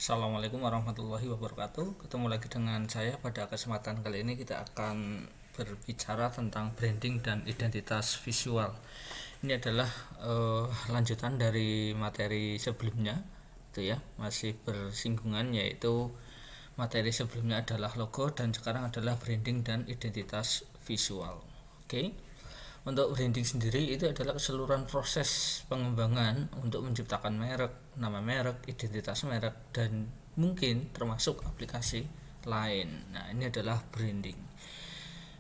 Assalamualaikum warahmatullahi wabarakatuh. Ketemu lagi dengan saya. Pada kesempatan kali ini kita akan berbicara tentang branding dan identitas visual. Ini adalah lanjutan dari materi sebelumnya, itu ya, masih bersinggungan, yaitu materi sebelumnya adalah logo dan sekarang adalah branding dan identitas visual. Oke. Untuk branding sendiri itu adalah keseluruhan proses pengembangan untuk menciptakan merek, nama merek, identitas merek, dan mungkin termasuk aplikasi lain. Nah, ini adalah branding.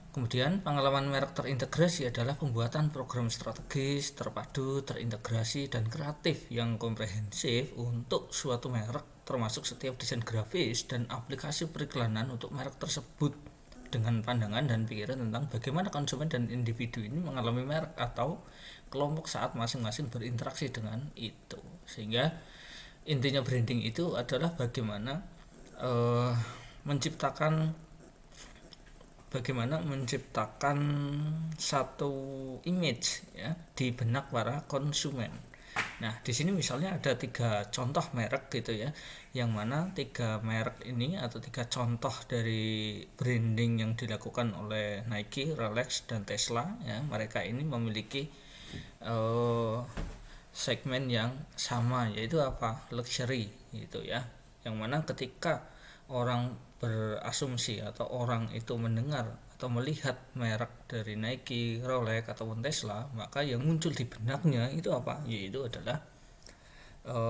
Kemudian pengalaman merek terintegrasi adalah pembuatan program strategis, terpadu, terintegrasi, dan kreatif yang komprehensif untuk suatu merek, termasuk setiap desain grafis dan aplikasi periklanan untuk merek tersebut, dengan pandangan dan pikiran tentang bagaimana konsumen dan individu ini mengalami merek atau kelompok saat masing-masing berinteraksi dengan itu. Sehingga intinya branding itu adalah bagaimana menciptakan satu image ya di benak para konsumen. Nah, di sini misalnya ada 3 contoh merek gitu ya, yang mana 3 merek ini atau 3 contoh dari branding yang dilakukan oleh Nike, Rolex, dan Tesla ya. Mereka ini memiliki segmen yang sama, yaitu apa? Luxury gitu ya. Yang mana ketika orang berasumsi atau orang itu mendengar atau melihat merek dari Nike, Rolex ataupun Tesla, maka yang muncul di benaknya itu apa? Yaitu adalah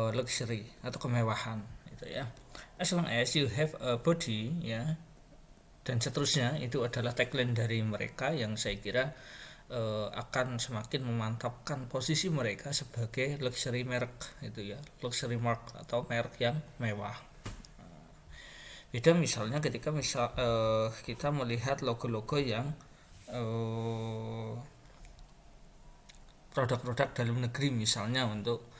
luxury atau kemewahan gitu ya. As long as you have a body ya, dan seterusnya, itu adalah tagline dari mereka yang saya kira akan semakin memantapkan posisi mereka sebagai luxury merek itu ya, luxury mark atau merek yang mewah. Beda misalnya ketika kita melihat logo-logo yang produk-produk dalam negeri, misalnya untuk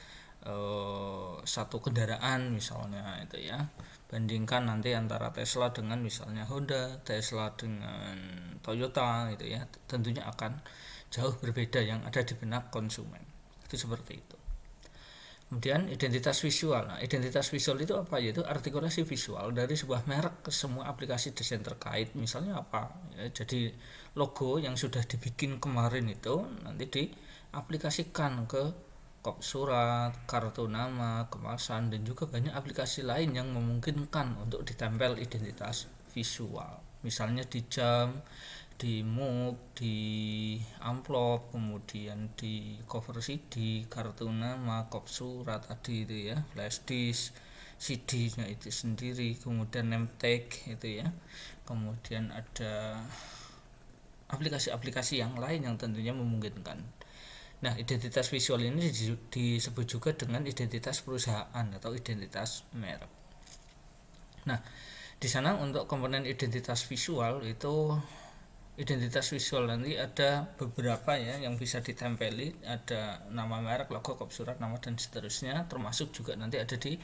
satu kendaraan misalnya itu ya, bandingkan nanti antara Tesla dengan misalnya Honda, Tesla dengan Toyota gitu ya, tentunya akan jauh berbeda yang ada di benak konsumen. Itu seperti itu. Kemudian identitas visual. Nah, identitas visual itu apa? Yaitu artikulasi visual dari sebuah merek ke semua aplikasi desain terkait. Misalnya apa? Ya, jadi logo yang sudah dibikin kemarin itu nanti diaplikasikan ke kop surat, kartu nama, kemasan, dan juga banyak aplikasi lain yang memungkinkan untuk ditempel identitas visual. Misalnya di jam, di mug, di amplop, kemudian di cover CD, kartu nama, kop surat tadi itu ya, flash disk, CD-nya itu sendiri, kemudian name tag itu ya. Kemudian ada aplikasi-aplikasi yang lain yang tentunya memungkinkan. Nah, identitas visual ini disebut juga dengan identitas perusahaan atau identitas merek. Nah, di sana untuk komponen identitas visual itu, identitas visual nanti ada beberapa ya yang bisa ditempeli, ada nama merek, logo, kop surat, nama, dan seterusnya, termasuk juga nanti ada di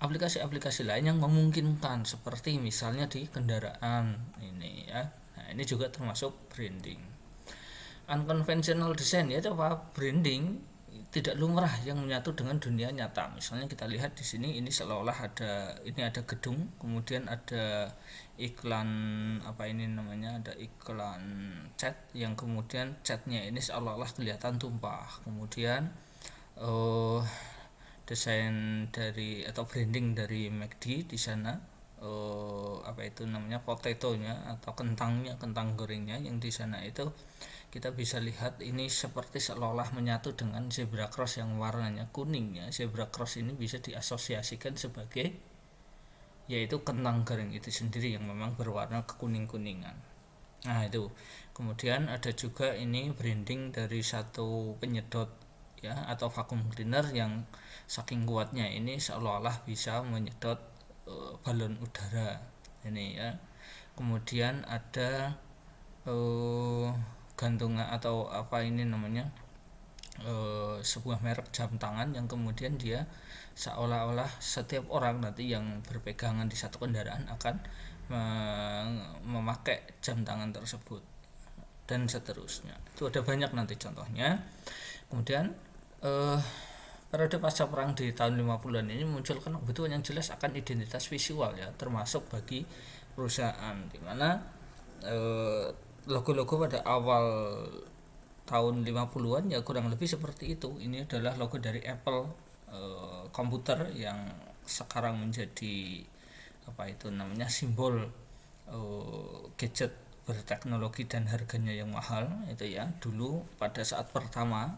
aplikasi-aplikasi lain yang memungkinkan, seperti misalnya di kendaraan ini ya. Nah, ini juga termasuk branding. Unconventional design yaitu apa? Branding tidak lumrah yang menyatu dengan dunia nyata. Misalnya kita lihat di sini, ini seolah-olah ada gedung, kemudian ada iklan apa ini namanya, ada iklan cat yang kemudian catnya ini seolah-olah kelihatan tumpah. Kemudian desain dari atau branding dari McD di sana, apa itu namanya, potatonya atau kentang gorengnya yang di sana itu kita bisa lihat ini seperti seolah-olah menyatu dengan zebra cross yang warnanya kuning ya. Zebra cross ini bisa diasosiasikan sebagai yaitu kentang goreng itu sendiri yang memang berwarna kekuning-kuningan. Nah, itu. Kemudian ada juga ini branding dari satu penyedot ya atau vacuum cleaner yang saking kuatnya ini seolah-olah bisa menyedot balon udara ini ya. Kemudian ada gantungan atau apa ini namanya, sebuah merek jam tangan yang kemudian dia seolah-olah setiap orang nanti yang berpegangan di satu kendaraan akan memakai jam tangan tersebut, dan seterusnya. Itu ada banyak nanti contohnya. Kemudian periode pasca perang di tahun 50-an ini muncul kebutuhan yang jelas akan identitas visual ya, termasuk bagi perusahaan, di mana logo-logo pada awal tahun 50-an ya kurang lebih seperti itu. Ini adalah logo dari Apple komputer yang sekarang menjadi apa itu namanya simbol gadget berteknologi dan harganya yang mahal itu ya. Dulu pada saat pertama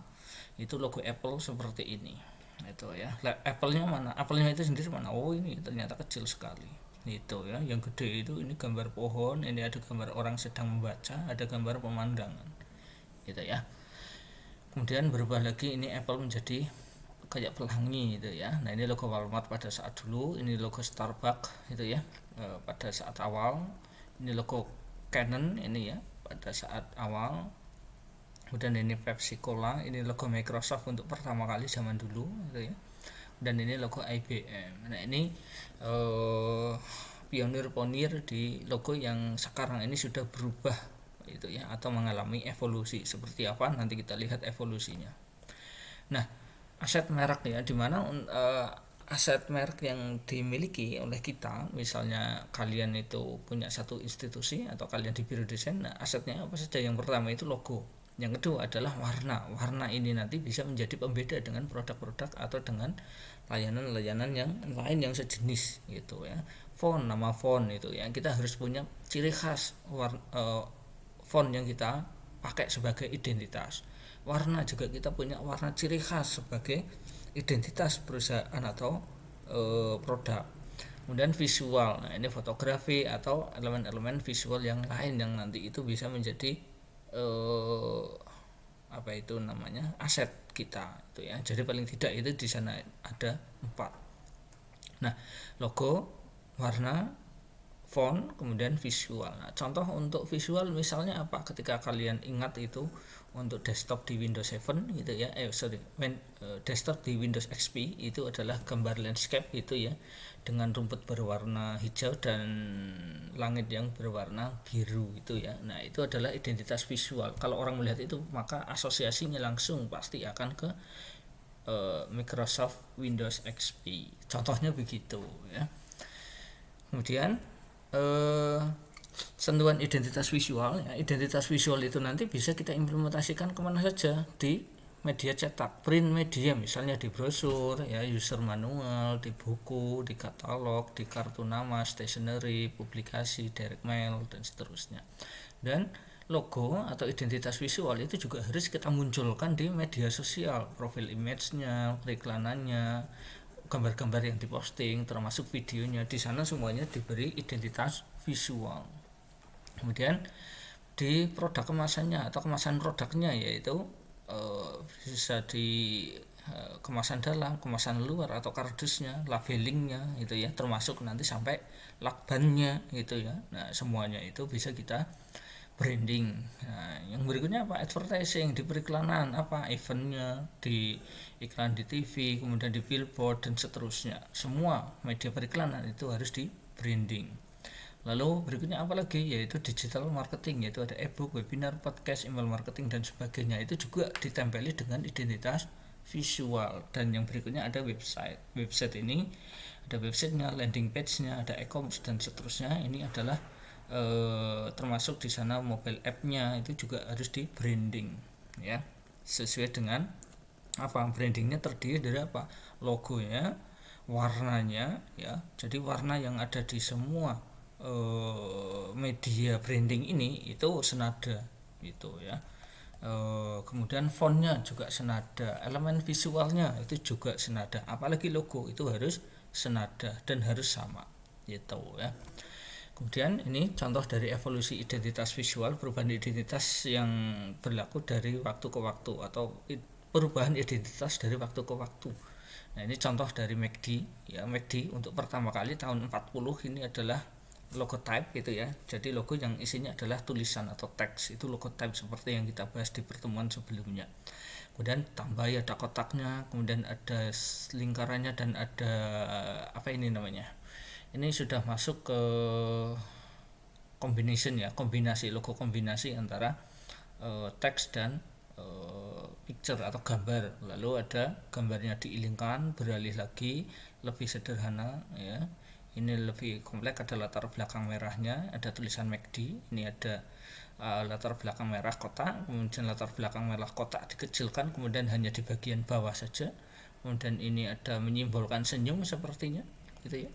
itu logo Apple seperti ini itu ya. Apple-nya mana? Apple-nya itu sendiri mana? Oh, ini ternyata kecil sekali itu ya. Yang gede itu ini gambar pohon, ini ada gambar orang sedang membaca, ada gambar pemandangan gitu ya. Kemudian berubah lagi, ini Apple menjadi kayak pelangi gitu ya. Nah, ini logo Walmart pada saat dulu, ini logo Starbucks itu ya pada saat awal, ini logo Canon ini ya pada saat awal. Kemudian ini Pepsi Cola, ini logo Microsoft untuk pertama kali zaman dulu gitu ya. Dan ini logo IBM. Nah, ini pionir-pionir di logo yang sekarang ini sudah berubah itu ya, atau mengalami evolusi. Seperti apa nanti kita lihat evolusinya. Nah, aset merek ya, dimana aset merek yang dimiliki oleh kita, misalnya kalian itu punya satu institusi atau kalian di biro desain, nah asetnya apa saja? Yang pertama itu logo, yang kedua adalah warna ini nanti bisa menjadi pembeda dengan produk-produk atau dengan layanan-layanan yang lain yang sejenis gitu ya. Nama font itu ya, kita harus punya ciri khas font yang kita pakai sebagai identitas. Warna juga kita punya warna ciri khas sebagai identitas perusahaan atau produk. Kemudian visual, nah ini fotografi atau elemen-elemen visual yang lain yang nanti itu bisa menjadi apa itu namanya aset kita itu ya. Jadi paling tidak itu di sana ada 4. Nah, logo, warna, font, kemudian visual. Nah, contoh untuk visual misalnya apa? Ketika kalian ingat itu untuk desktop di Windows 7 gitu ya. Desktop di Windows XP itu adalah gambar landscape itu ya, dengan rumput berwarna hijau dan langit yang berwarna biru itu ya. Nah, itu adalah identitas visual. Kalau orang melihat itu maka asosiasinya langsung pasti akan ke Microsoft Windows XP. Contohnya begitu ya. Kemudian sentuhan identitas visual ya. Identitas visual itu nanti bisa kita implementasikan kemana saja, di media cetak, print media, misalnya di brosur ya, user manual, di buku, di katalog, di kartu nama, stationery, publikasi, direct mail, dan seterusnya. Dan logo atau identitas visual itu juga harus kita munculkan di media sosial, profil image-nya, periklanannya, gambar-gambar yang diposting, termasuk videonya. Di sana semuanya diberi identitas visual. Kemudian di produk kemasannya atau kemasan produknya, yaitu bisa di kemasan dalam, kemasan luar atau kardusnya, labelingnya itu ya, termasuk nanti sampai lakbannya gitu ya. Nah, semuanya itu bisa kita branding. Nah, yang berikutnya apa? Advertising, di periklanan apa? Eventnya, di iklan di TV, kemudian di billboard dan seterusnya. Semua media periklanan itu harus di branding. Lalu berikutnya apa lagi? Yaitu digital marketing, yaitu ada ebook, webinar, podcast, email marketing dan sebagainya. Itu juga ditempeli dengan identitas visual. Dan yang berikutnya ada website. Website ini ada websitenya, landing page-nya, ada e-commerce dan seterusnya. Ini adalah termasuk di sana mobile app-nya itu juga harus di branding ya, sesuai dengan apa, brandingnya terdiri dari apa, logonya, warnanya ya. Jadi warna yang ada di semua media branding ini itu senada gitu ya. Kemudian fontnya juga senada, elemen visualnya itu juga senada, apalagi logo itu harus senada dan harus sama gitu ya. Kemudian ini contoh dari evolusi identitas visual, perubahan identitas yang berlaku dari waktu ke waktu atau perubahan identitas dari waktu ke waktu. Nah, ini contoh dari MACD ya. MACD untuk pertama kali tahun 40 ini adalah logo type gitu ya. Jadi logo yang isinya adalah tulisan atau teks, itu logo type seperti yang kita bahas di pertemuan sebelumnya. Kemudian tambah ya, ada kotaknya, kemudian ada lingkarannya, dan ada apa ini namanya, ini sudah masuk ke combination ya, kombinasi, logo kombinasi antara teks dan picture atau gambar, lalu ada gambarnya diilingkan, beralih lagi, lebih sederhana ya. Ini lebih kompleks, ada latar belakang merahnya, ada tulisan MACD, ini ada latar belakang merah kotak, kemudian latar belakang merah kotak dikecilkan, kemudian hanya di bagian bawah saja, kemudian ini ada menyimbolkan senyum sepertinya gitu ya.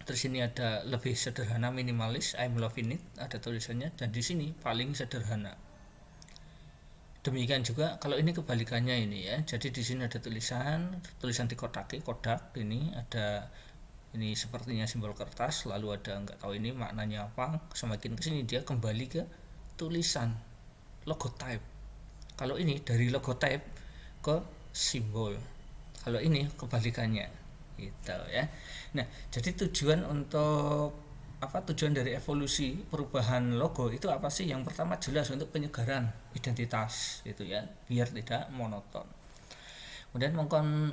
Terus ini ada lebih sederhana, minimalis, I'm loving it, ada tulisannya, dan di sini paling sederhana. Demikian juga kalau ini kebalikannya ini ya. Jadi di sini ada tulisan dikotaki, kodak ini ada, ini sepertinya simbol kertas, lalu ada nggak tahu ini maknanya apa. Semakin kesini dia kembali ke tulisan logotype. Kalau ini dari logotype ke simbol. Kalau ini kebalikannya gitu ya. Nah, jadi tujuan dari evolusi perubahan logo itu apa sih? Yang pertama jelas untuk penyegaran identitas itu ya, biar tidak monoton. Kemudian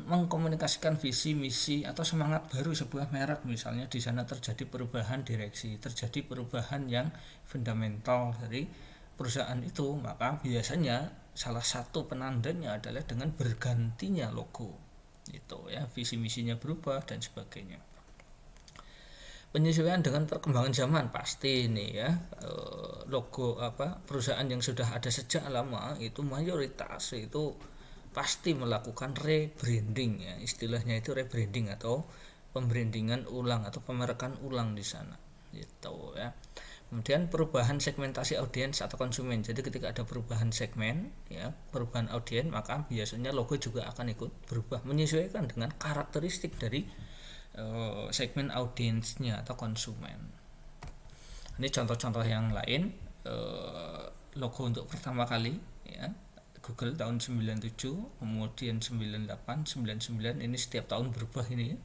mengkomunikasikan visi, misi atau semangat baru sebuah merek, misalnya di sana terjadi perubahan direksi, terjadi perubahan yang fundamental dari perusahaan itu, maka biasanya salah satu penandanya adalah dengan bergantinya logo itu ya, visi misinya berubah dan sebagainya. Penyesuaian dengan perkembangan zaman pasti ini ya. Logo perusahaan yang sudah ada sejak lama itu mayoritas itu pasti melakukan rebranding ya, istilahnya itu rebranding atau pembrandingan ulang atau pemerekan ulang di sana gitu ya. Kemudian perubahan segmentasi audiens atau konsumen. Jadi ketika ada perubahan segmen ya, perubahan audiens, maka biasanya logo juga akan ikut berubah menyesuaikan dengan karakteristik dari segmen audiensnya atau konsumen. Ini contoh-contoh yang lain. Logo untuk pertama kali ya, Google tahun 97, kemudian 98, 99, ini setiap tahun berubah ini ya.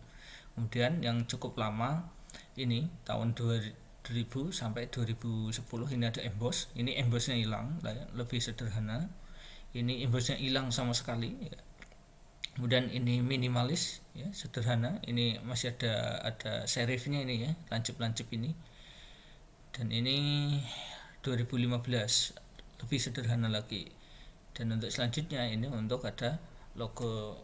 Kemudian yang cukup lama ini tahun 2000 sampai 2010 ini ada emboss. Ini embossnya hilang, lebih sederhana. Ini embossnya hilang sama sekali ya. Kemudian ini minimalis ya, sederhana. Ini masih ada serifnya ini ya, lancip-lancip ini. Dan ini 2015 lebih sederhana lagi. Dan untuk selanjutnya ini untuk ada logo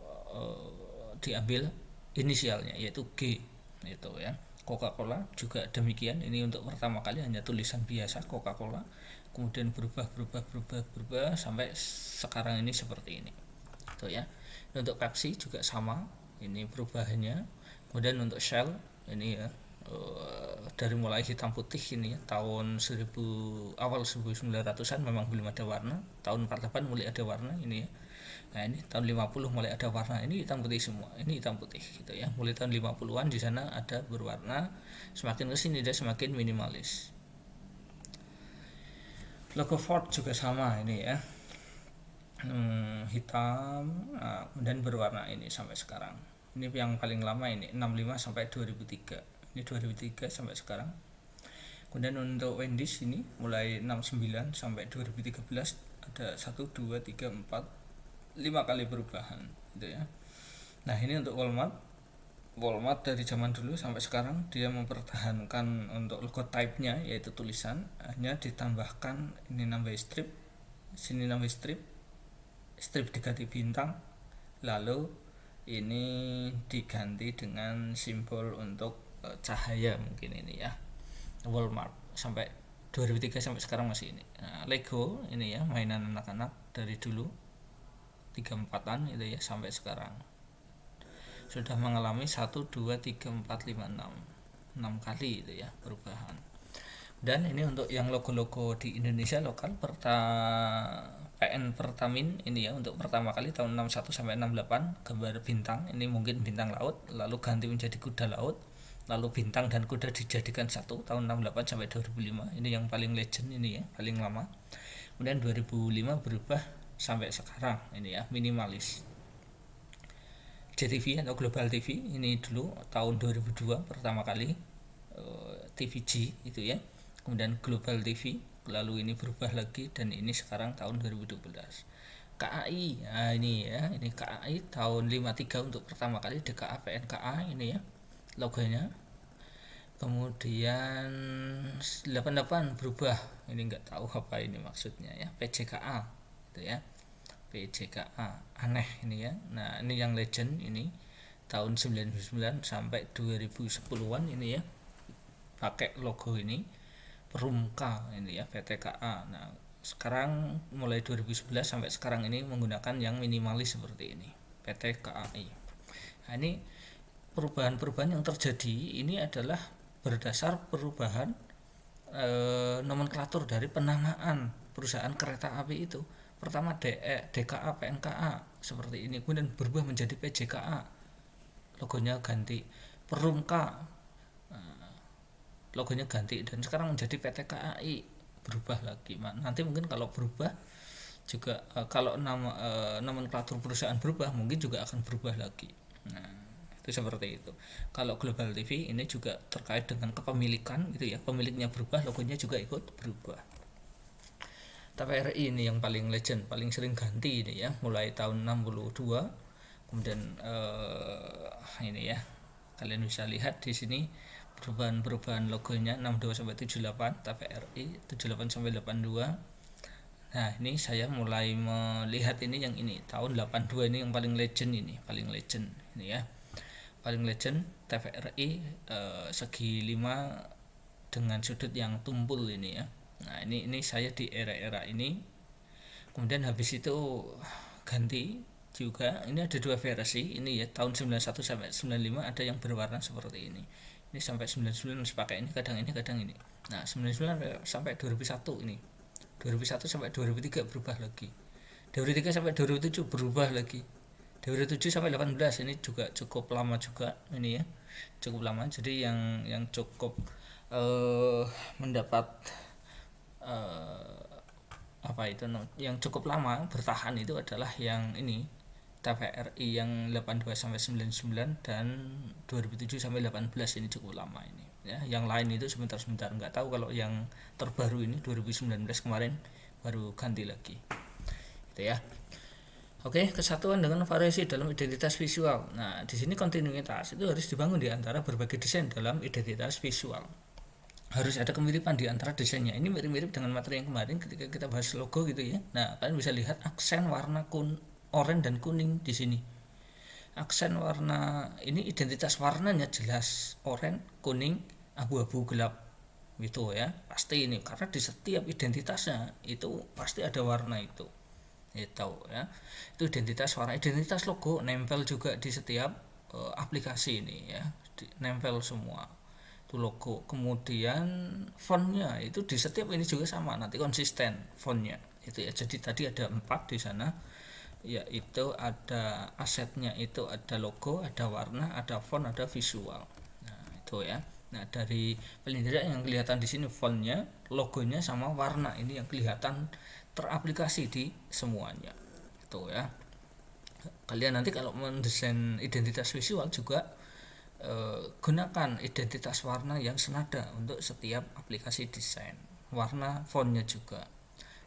diambil inisialnya yaitu G itu ya. Coca-Cola juga demikian, ini untuk pertama kali hanya tulisan biasa Coca-Cola, kemudian berubah sampai sekarang ini seperti ini itu ya. Untuk Pepsi juga sama, ini perubahannya. Kemudian untuk Shell ini ya, dari mulai hitam putih ini ya, tahun awal 1900-an memang belum ada warna, tahun 48 mulai ada warna ini ya. Nah ini tahun 50 mulai ada warna, ini hitam putih semua, ini hitam putih gitu ya. Mulai tahun 50-an di sana ada berwarna, semakin kesini dia semakin minimalis. Logo Ford juga sama ini ya, hitam, kemudian berwarna ini sampai sekarang. Ini yang paling lama ini 65 sampai 2003, ini 2003 sampai sekarang. Kemudian untuk Wendy's ini mulai 69 sampai 2013 ada 1, 2, 3, 4, 5 kali perubahan gitu ya. Nah ini untuk Walmart dari zaman dulu sampai sekarang dia mempertahankan untuk logo type-nya yaitu tulisan, hanya ditambahkan ini nambah strip, sini nambah strip diganti bintang, lalu ini diganti dengan simbol untuk cahaya mungkin ini ya. Walmart sampai 2003 sampai sekarang masih ini. Nah, Lego ini ya, mainan anak-anak dari dulu 3-4an itu ya sampai sekarang sudah mengalami 1, 2, 3, 4, 5, 6 kali itu ya perubahan. Dan ini untuk yang logo-logo di Indonesia lokal, PN Pertamin ini ya, untuk pertama kali tahun 61 sampai 68 gambar bintang, ini mungkin bintang laut, lalu ganti menjadi kuda laut, lalu bintang dan kuda dijadikan satu tahun 68 sampai 2005. Ini yang paling legend ini ya, paling lama. Kemudian 2005 berubah sampai sekarang ini ya, minimalis. JTV atau Global TV ini dulu tahun 2002 pertama kali, TVG itu ya, kemudian Global TV, lalu ini berubah lagi dan ini sekarang tahun 2012. KAI, nah ini ya, ini KAI tahun 53 untuk pertama kali, DKA PNKA ini ya logonya. Kemudian 88 berubah, ini nggak tahu apa ini maksudnya ya, PJKA itu ya. PJKA aneh ini ya. Nah ini yang legend ini tahun 99 sampai 2010-an ini ya, pakai logo ini Perumka ini ya, PTKA. Nah sekarang mulai 2011 sampai sekarang ini menggunakan yang minimalis seperti ini, PT KAI. Nah ini perubahan-perubahan yang terjadi ini adalah berdasar perubahan nomenklatur dari penamaan perusahaan kereta api itu. Pertama DKA PNKA seperti ini, kemudian berubah menjadi PJKA, logonya ganti, Perumka logonya ganti, dan sekarang menjadi PT KAI, berubah lagi. Nanti mungkin kalau berubah juga kalau nomenklatur perusahaan berubah mungkin juga akan berubah lagi. Nah itu seperti itu. Kalau Global TV ini juga terkait dengan kepemilikan gitu ya, pemiliknya berubah, logonya juga ikut berubah. TVRI ini yang paling legend, paling sering ganti ini ya, mulai tahun 62. Kemudian ini ya, kalian bisa lihat di sini perubahan logonya 62 sampai 78, TVRI 78 sampai 82. Nah ini saya mulai melihat ini yang ini tahun 82 ini yang paling legend ini, ya, paling legend TVRI segi 5 dengan sudut yang tumpul ini ya. Nah ini saya di era ini. Kemudian habis itu ganti juga, ini ada dua versi ini ya, tahun 91 sampai 95 ada yang berwarna seperti ini sampai 99 masih pakai ini, kadang ini. Nah 99 sampai 2001 ini, 2001 sampai 2003 berubah lagi, 2003 sampai 2007 berubah lagi, 2007 sampai 18 ini juga cukup lama juga ini ya, cukup lama. Jadi yang cukup mendapat yang cukup lama bertahan itu adalah yang ini, TVRI yang 82 sampai 99 dan 2007 sampai 18 ini cukup lama ini ya. Yang lain itu sebentar nggak tahu. Kalau yang terbaru ini 2019 kemarin baru ganti lagi gitu ya. Oke, kesatuan dengan variasi dalam identitas visual. Nah di sini kontinuitas itu harus dibangun di antara berbagai desain dalam identitas visual. Harus ada kemiripan di antara desainnya. Ini mirip-mirip dengan materi yang kemarin ketika kita bahas logo gitu ya. Nah, kalian bisa lihat aksen warna oranye dan kuning di sini. Aksen warna ini, identitas warnanya jelas oranye, kuning, abu-abu gelap gitu ya. Pasti ini karena di setiap identitasnya itu pasti ada warna itu. Itu ya. Itu identitas warna, identitas logo nempel juga di setiap aplikasi ini ya. Nempel semua itu logo. Kemudian fontnya itu di setiap ini juga sama, nanti konsisten fontnya itu ya. Jadi tadi ada 4 di sana, yaitu ada asetnya, itu ada logo, ada warna, ada font, ada visual. Nah itu ya. Nah dari paling tidak yang kelihatan di sini fontnya, logonya sama warna ini yang kelihatan teraplikasi di semuanya itu ya. Kalian nanti kalau mendesain identitas visual juga gunakan identitas warna yang senada untuk setiap aplikasi desain, warna fontnya juga.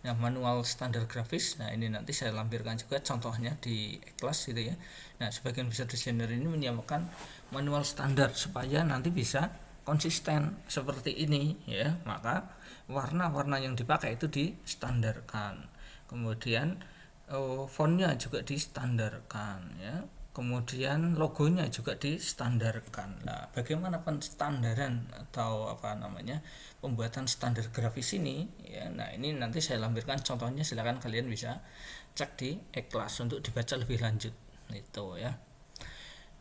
Nah manual standar grafis, nah ini nanti saya lampirkan juga contohnya di kelas gitu ya. Nah sebagian besar desainer ini menyamakan manual standar supaya nanti bisa konsisten seperti ini ya. Maka warna-warna yang dipakai itu distandarkan, kemudian fontnya juga distandarkan ya, kemudian logonya juga distandarkan. Nah, bagaimana penstandaran atau pembuatan standar grafis ini ya. Nah, ini nanti saya lampirkan contohnya, silakan kalian bisa cek di kelas untuk dibaca lebih lanjut itu ya.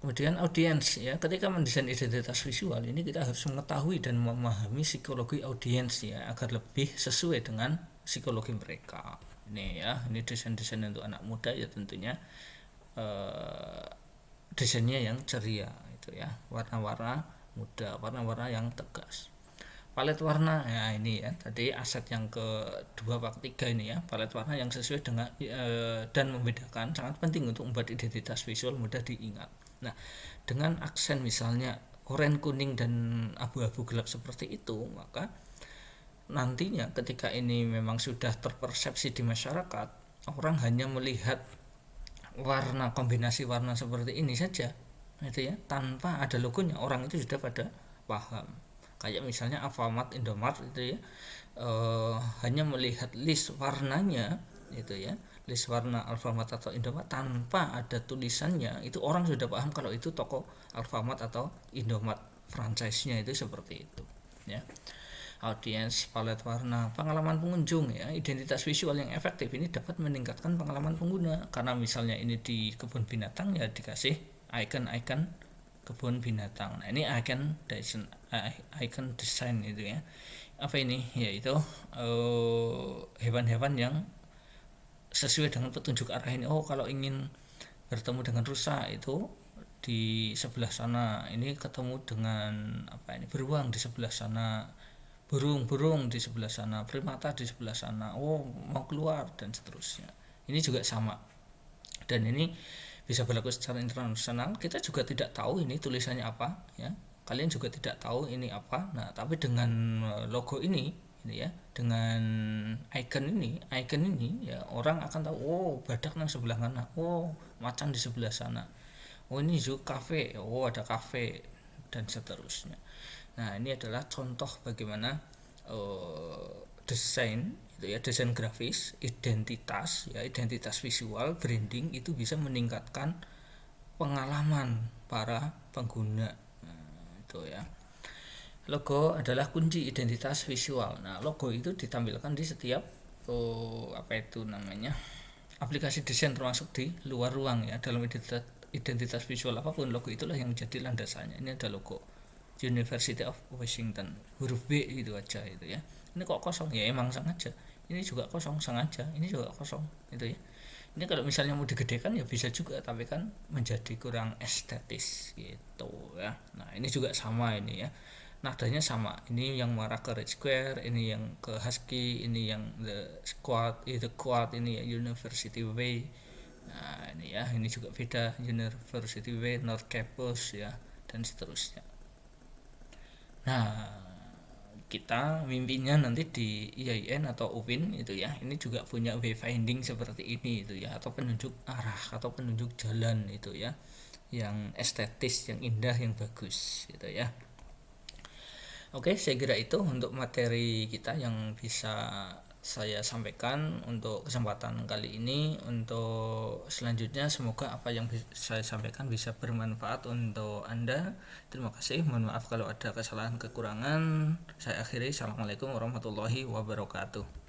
Kemudian audiens ya, ketika mendesain identitas visual ini kita harus mengetahui dan memahami psikologi audiens ya, agar lebih sesuai dengan psikologi mereka. Ini ya, ini desain-desain untuk anak muda ya tentunya desainnya yang ceria itu ya, warna-warna muda, warna-warna yang tegas. Palet warna ya, ini ya tadi aset yang kedua atau ketiga ini ya, palet warna yang sesuai dengan dan membedakan sangat penting untuk membuat identitas visual mudah diingat. Nah dengan aksen misalnya oranye, kuning, dan abu-abu gelap seperti itu, maka nantinya ketika ini memang sudah terpersepsi di masyarakat, orang hanya melihat warna, kombinasi warna seperti ini saja itu ya, tanpa ada logonya, orang itu sudah pada paham. Kayak misalnya Alfamart, Indomart itu ya, hanya melihat list warnanya itu ya, list warna Alfamart atau Indomart tanpa ada tulisannya, itu orang sudah paham kalau itu toko Alfamart atau Indomart, franchise-nya itu seperti itu ya. Audience, palet warna, pengalaman pengunjung ya, identitas visual yang efektif ini dapat meningkatkan pengalaman pengguna. Karena misalnya ini di kebun binatang ya dikasih icon-icon kebun binatang. Nah, ini icon design itu ya. Apa ini? Yaitu hewan-hewan yang sesuai dengan petunjuk arah ini. Oh, kalau ingin bertemu dengan rusa itu di sebelah sana, ini ketemu dengan apa ini, beruang di sebelah sana, burung di sebelah sana, primata di sebelah sana, oh mau keluar, dan seterusnya. Ini juga sama, dan ini bisa berlaku secara internasional. Kita juga tidak tahu ini tulisannya apa ya, kalian juga tidak tahu ini apa. Nah tapi dengan logo ini ya, dengan icon ini ya, orang akan tahu, oh badak yang sebelah mana, oh macan di sebelah sana, oh ini zoo cafe, oh ada cafe, dan seterusnya. Nah ini adalah contoh bagaimana desain itu ya, desain grafis, identitas visual, branding itu bisa meningkatkan pengalaman para pengguna. Nah, itu ya. Logo adalah kunci identitas visual. Nah logo itu ditampilkan di setiap aplikasi desain, termasuk di luar ruang ya. Dalam identitas visual apapun, logo itulah yang jadi landasannya. Ini ada logo University of Washington, huruf B itu aja itu ya. Ini kok kosong ya, emang sengaja. Ini juga kosong sengaja, ini juga kosong itu ya. Ini kalau misalnya mau digedekan ya bisa juga, tapi kan menjadi kurang estetis gitu ya. Nah ini juga sama ini ya, nadanya sama. Ini yang marah ke Red Square, ini yang ke Husky, ini yang the Quad, ini ya University Way. Nah ini ya, ini juga beda, University Way, North Campus ya, dan seterusnya. Nah, kita mimpinya nanti di IAIN atau UPIN itu ya, ini juga punya wayfinding seperti ini itu ya, atau penunjuk arah atau penunjuk jalan itu ya, yang estetis, yang indah, yang bagus gitu ya. Oke, saya kira itu untuk materi kita yang bisa saya sampaikan untuk kesempatan kali ini. Untuk selanjutnya semoga apa yang saya sampaikan bisa bermanfaat untuk Anda. Terima kasih, mohon maaf kalau ada kesalahan kekurangan. Saya akhiri. Assalamualaikum warahmatullahi wabarakatuh.